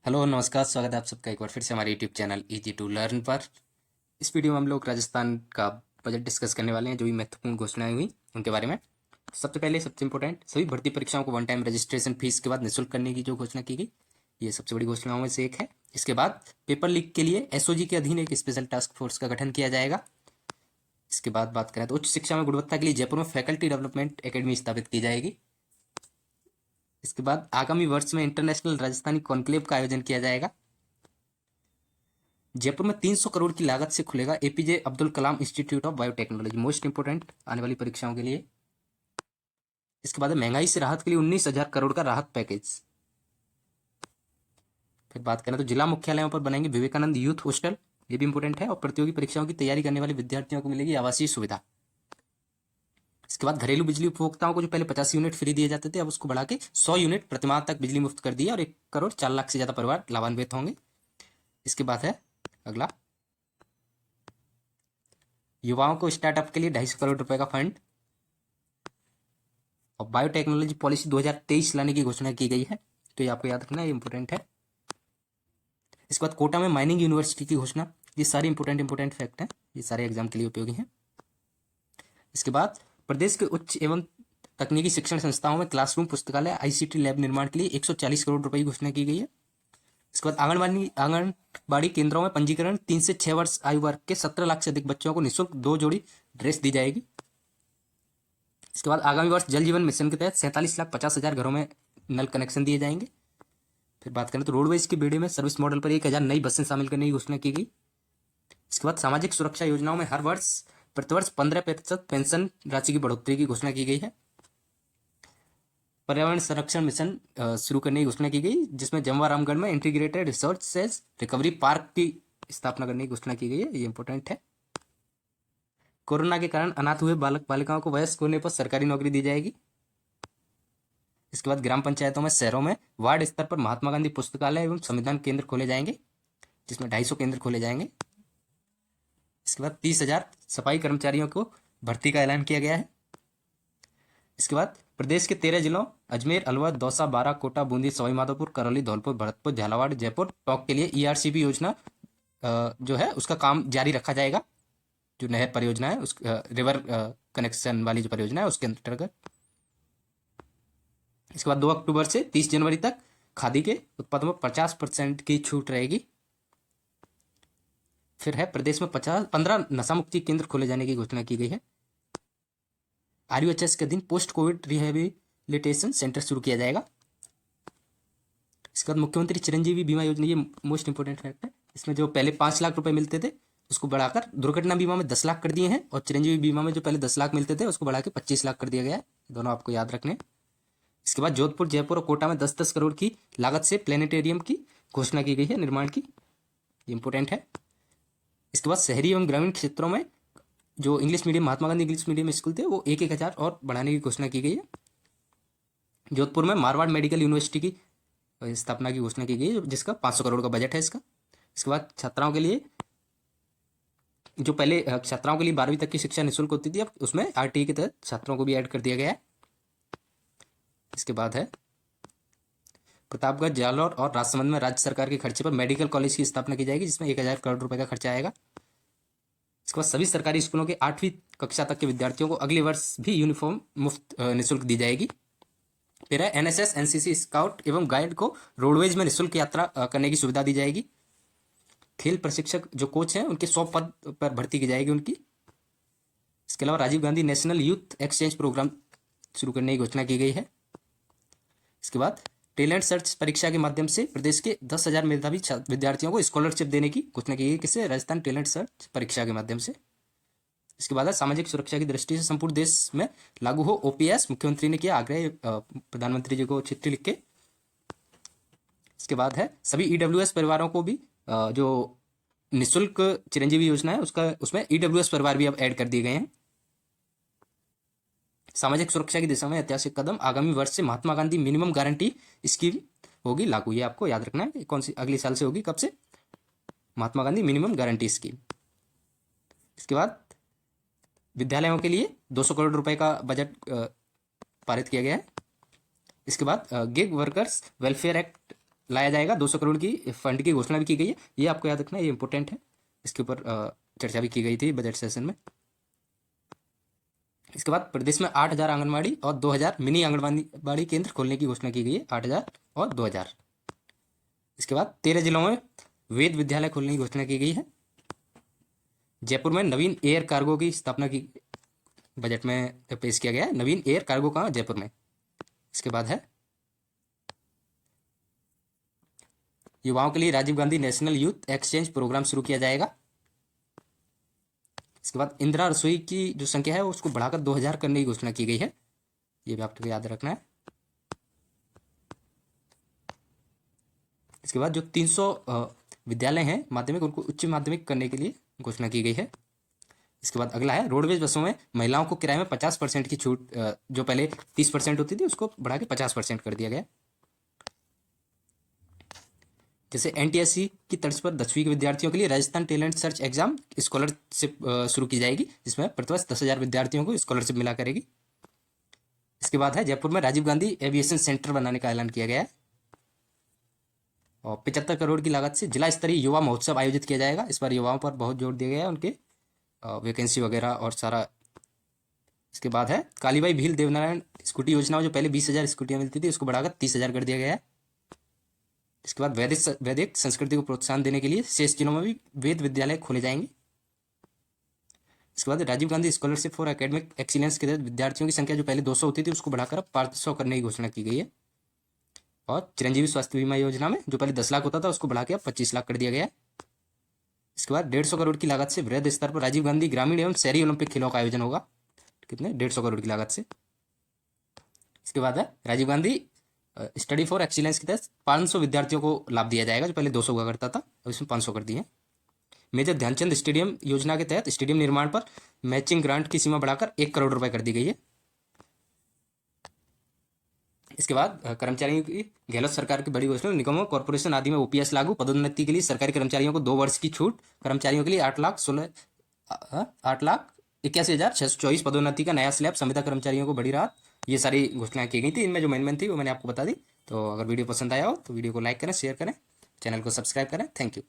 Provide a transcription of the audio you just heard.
Hello नमस्कार, स्वागत है आप सबका एक बार फिर से हमारे YouTube channel easy to learn पर। इस वीडियो में हम लोग राजस्थान का बजट डिस्कस करने वाले हैं, जो भी महत्वपूर्ण घोषणाएं हुई उनके बारे में। सबसे पहले सबसे इंपॉर्टेंट, सभी भर्ती परीक्षाओं को वन टाइम रजिस्ट्रेशन फीस के बाद निःशुल्क करने की जो घोषणा की गई, ये सबसे बड़ी घोषणाओं में से एक है। इसके बाद पेपर लीक के लिए एसओजी के अधीन एक स्पेशल टास्क फोर्स का गठन किया जाएगा। इसके बाद बात करें तो उच्च शिक्षा में गुणवत्ता के लिए जयपुर में फैकल्टी डेवलपमेंट एकेडमी स्थापित की जाएगी। इसके बाद आगामी वर्ष में इंटरनेशनल राजस्थानी कॉन्क्लेव का आयोजन किया जाएगा। जयपुर में 300 करोड़ की लागत से खुलेगा APJ Abdul Kalam institute of biotechnology, most important आने वाली परीक्षाओं के लिए। इसके बाद महंगाई से राहत के लिए 19,000 करोड़ का राहत पैकेज। फिर बात करें तो जिला मुख्यालयों पर बनेंगे विवेकानंद यूथ हॉस्टल, ये भी इंपोर्टेंट है। और प्रतियोगी परीक्षाओं की तैयारी करने वाले विद्यार्थियों को मिलेगी आवासीय सुविधा। इसके बाद घरेलू बिजली उपभोक्ताओं को जो पहले 50 यूनिट फ्री दिए जाते थे, अब उसको बढ़ा के 100 यूनिट प्रतिमाह तक बिजली मुफ्त कर दिया और 1,04,00,000 से ज्यादा परिवार लाभान्वित होंगे। इसके बाद है अगला, युवाओं को स्टार्टअप के लिए 250 करोड़ रुपए का फंड। और बायोटेक्नोलॉजी पॉलिसी 2023 लाने की घोषणा की गई है, तो ये आपको याद रखना, ये इंपोर्टेंट है। इसके बाद कोटा में माइनिंग यूनिवर्सिटी की घोषणा। ये सारे इंपोर्टेंट फैक्ट हैं, ये सारे एग्जाम के लिए उपयोगी हैं। इसके बाद प्रदेश के उच्च एवं तकनीकी शिक्षण संस्थाओं में क्लासरूम, पुस्तकालय, आईसीटी लैब निर्माण के लिए 140 करोड़ रुपए की घोषणा की गई है। इसके बाद आंगनबाड़ी केंद्रों में पंजीकरण 3 से 6 वर्ष आयु वर्ग के 17 लाख से अधिक बच्चों को निःशुल्क 2 जोड़ी ड्रेस दी जाएगी। इसके बाद आगामी वर्ष जल जीवन मिशन के तहत 47,50,000 घरों में नल कनेक्शन दिए जाएंगे। फिर बात करें तो रोडवेज के बेड़े में सर्विस मॉडल पर 1,000 नई बसें शामिल करने की घोषणा की गई। इसके बाद सामाजिक सुरक्षा योजनाओं में हर वर्ष प्रतिवर्ष 15% पेंशन राशि की बढ़ोतरी की घोषणा की गई है। पर्यावरण संरक्षण मिशन शुरू करने की घोषणा की गई, जिसमें जमवा रामगढ़ में इंटीग्रेटेड रिसोर्सेज रिकवरी पार्क की स्थापना करने की घोषणा की गई है, ये इंपॉर्टेंट है। कोरोना के कारण अनाथ हुए बालक बालिकाओं को वयस्क होने पर सरकारी नौकरी दी जाएगी। इसके बाद ग्राम पंचायतों में, शहरों में वार्ड स्तर पर महात्मा गांधी पुस्तकालय एवं संविधान केंद्र खोले जाएंगे, जिसमें 250 केंद्र खोले जाएंगे। इसके बाद 30,000 सफाई कर्मचारियों को भर्ती का ऐलान किया गया है। इसके बाद प्रदेश के 13 जिलों अजमेर, अलवर, दौसा, बारां, कोटा, बूंदी, सवाईमाधोपुर, करौली, धौलपुर, भरतपुर, झालावाड़, जयपुर टॉक के लिए ईआरसीपी योजना जो है उसका काम जारी रखा जाएगा। जो नहर परियोजना है, उस रिवर कनेक्शन वाली जो परियोजना है उसके अंतर्गत। इसके बाद 2 अक्टूबर से 30 जनवरी तक खादी के उत्पादों में 50% की छूट रहेगी। फिर है प्रदेश में 15 नशा मुक्ति केंद्र खोले जाने की घोषणा की गई है। आरयूएचएस के अधीन पोस्ट कोविड रिहेबिलिटेशन सेंटर शुरू किया जाएगा। इसके बाद मुख्यमंत्री चिरंजीवी बीमा योजना, ये मोस्ट इंपोर्टेंट फैक्ट है। इसमें जो पहले 5 लाख रुपए मिलते थे उसको बढ़ाकर दुर्घटना बीमा में 10 लाख कर दिए हैं, और चिरंजीवी बीमा में जो पहले 10 लाख मिलते थे उसको बढ़ा के 25 लाख कर दिया गया है। दोनों आपको याद रखने। इसके बाद जोधपुर, जयपुर और कोटा में 10-10 करोड़ की लागत से प्लेनेटेरियम की घोषणा की गई है निर्माण की, इंपोर्टेंट है। इसके बाद शहरी एवं ग्रामीण क्षेत्रों में जो English medium, Mahatma Gandhi English medium school थे, वो 1,000 और बढ़ाने की घोषणा की गई है। जोधपुर में मारवाड़ मेडिकल यूनिवर्सिटी की स्थापना की घोषणा की गई है, जिसका 500 करोड़ का बजट है इसका। इसके बाद छात्राओं के लिए, जो पहले छात्राओं के लिए 12वीं तक की शिक्षा निःशुल्क होती थी, अब उसमें आरटीई के तहत छात्रों को भी ऐड कर दिया गया है। इसके बाद है प्रतापगढ़, जालौर और राजसमंद में राज्य सरकार के खर्चे पर मेडिकल कॉलेज की स्थापना की जाएगी, जिसमें 1,000 करोड़ रुपए का खर्चा आएगा। इसके बाद सभी सरकारी स्कूलों के 8वीं कक्षा तक के विद्यार्थियों को अगले वर्ष भी यूनिफॉर्म मुफ्त निःशुल्क दी जाएगी। फिर है एनएसएस, एनसीसी, स्काउट एवं गाइड को रोडवेज में निःशुल्क यात्रा करने की सुविधा दी जाएगी। खेल प्रशिक्षक जो कोच हैं उनके 100 पद पर भर्ती की जाएगी उनकी। इसके अलावा Rajiv Gandhi national youth exchange programme शुरू करने की घोषणा की गई है। इसके बाद टैलेंट सर्च परीक्षा के माध्यम से प्रदेश के 10,000 मेधावी विद्यार्थियों को स्कॉलरशिप देने की घोषणा की गई, किससे? राजस्थान टैलेंट सर्च परीक्षा के माध्यम से। इसके बाद सामाजिक सुरक्षा की दृष्टि से संपूर्ण देश में लागू हो ओपीएस, मुख्यमंत्री ने किया आग्रह प्रधानमंत्री जी को चिट्ठी लिख के। इसके बाद है सभी ईडब्ल्यूएस परिवारों को भी जो निःशुल्क चिरंजीवी योजना है उसमें ईडब्ल्यूएस परिवार भी अब ऐड कर दिए गए हैं। सामाजिक सुरक्षा की दिशा में ऐतिहासिक कदम, आगामी वर्ष से Mahatma Gandhi minimum guarantee scheme होगी लागू, ये आपको याद रखना है। कौन सी अगले साल से होगी, कब से? Mahatma Gandhi minimum guarantee scheme. इसके बाद विद्यालयों के लिए 200 करोड़ रुपए का बजट पारित किया गया है। इसके बाद गिग वर्कर्स वेलफेयर एक्ट लाया जाएगा। 200 करोड़ की फंड की घोषणा भी की गई है। ये आपको याद रखना है, ये इंपॉर्टेंट है। इसके ऊपर चर्चा भी की गई थी बजट सेशन में। इसके बाद प्रदेश में 8,000 आंगनबाड़ी और 2,000 मिनी आंगनबाड़ी केंद्र खोलने की घोषणा की गई है। 8,000 और 2,000। इसके बाद 13 जिलों में वेद विद्यालय खोलने की घोषणा की गई है। जयपुर में नवीन एयर कार्गो की स्थापना की बजट में पेश किया गया है। नवीन एयर कार्गो कहाँ? जयपुर में। इसके बाद है युवाओं के लिए Rajiv Gandhi national youth exchange programme शुरू किया जाएगा। इसके बाद इंदिरा रसोई की जो संख्या है उसको बढ़ाकर 2,000 करने की घोषणा की गई है। ये भी आपको याद रखना है। इसके बाद जो 300 विद्यालय हैं माध्यमिक, उनको उच्च माध्यमिक करने के लिए घोषणा की गई है। इसके बाद अगला है रोडवेज बसों में महिलाओं को किराए में 50% की छूट, जो पहले 30% होती थी उसको बढ़ा के 50% कर दिया गया। जैसे एनटीएससी की तर्ज पर 10वीं के विद्यार्थियों के लिए Rajasthan talent search exam scholarship शुरू की जाएगी, जिसमें प्रतिवर्ष 10,000 विद्यार्थियों को स्कॉलरशिप मिला करेगी। इसके बाद है जयपुर में राजीव गांधी एविएशन सेंटर बनाने का ऐलान किया गया है। और 75 करोड़ की लागत से जिला स्तरीय युवा महोत्सव आयोजित किया जाएगा। इस बार युवाओं पर बहुत जोर दिया गया है, उनके वैकेंसी वगैरह और सारा। इसके बाद है कालीबाई भील देवनारायण स्कूटी योजना, जो पहले 20,000 स्कूटियाँ मिलती थी उसको बढ़ाकर 30,000 कर दिया गया है। इसके बाद वैदिक संस्कृति को प्रोत्साहन देने के लिए शेष जिलों में भी वेद विद्यालय खोले जाएंगे। इसके बाद Rajiv Gandhi scholarship for academic excellence के तहत विद्यार्थियों की संख्या जो पहले 200 होती थी उसको बढ़ाकर 500 करने की घोषणा की गई है। और चिरंजीवी स्वास्थ्य बीमा योजना में जो पहले 10 लाख होता था उसको बढ़ा के अब 25 लाख कर दिया गया है। इसके बाद 150 करोड़ की लागत से वृहद स्तर पर राजीव गांधी ग्रामीण एवं शहरी ओलंपिक खेलों का आयोजन होगा। कितने? 150 करोड़ की लागत से। इसके बाद है Rajiv Gandhi study for excellence के तहत 500 विद्यार्थियों को लाभ दिया जाएगा, जो पहले 200 हुआ करता था, अब इसमें 500 कर दिए। मेजर ध्यानचंद स्टेडियम योजना के तहत स्टेडियम निर्माण पर मैचिंग ग्रांट की सीमा बढ़ाकर 1 करोड़ रुपए कर दी गई है। इसके बाद कर्मचारियों की गहलोत सरकार की बड़ी घोषणा, निगमों कॉर्पोरेशन आदि में ओपीएस लागू, पदोन्नति के लिए सरकारी कर्मचारियों को 2 वर्ष की छूट, कर्मचारियों के लिए 8,81,624 पदोन्नति का नया स्लैब, संविदा कर्मचारियों को बड़ी राहत। ये सारी घोषणाएं की गई थी। इनमें जो मेन थी वो मैंने आपको बता दी। तो अगर वीडियो पसंद आया हो तो वीडियो को लाइक करें, शेयर करें, चैनल को सब्सक्राइब करें। Thank you.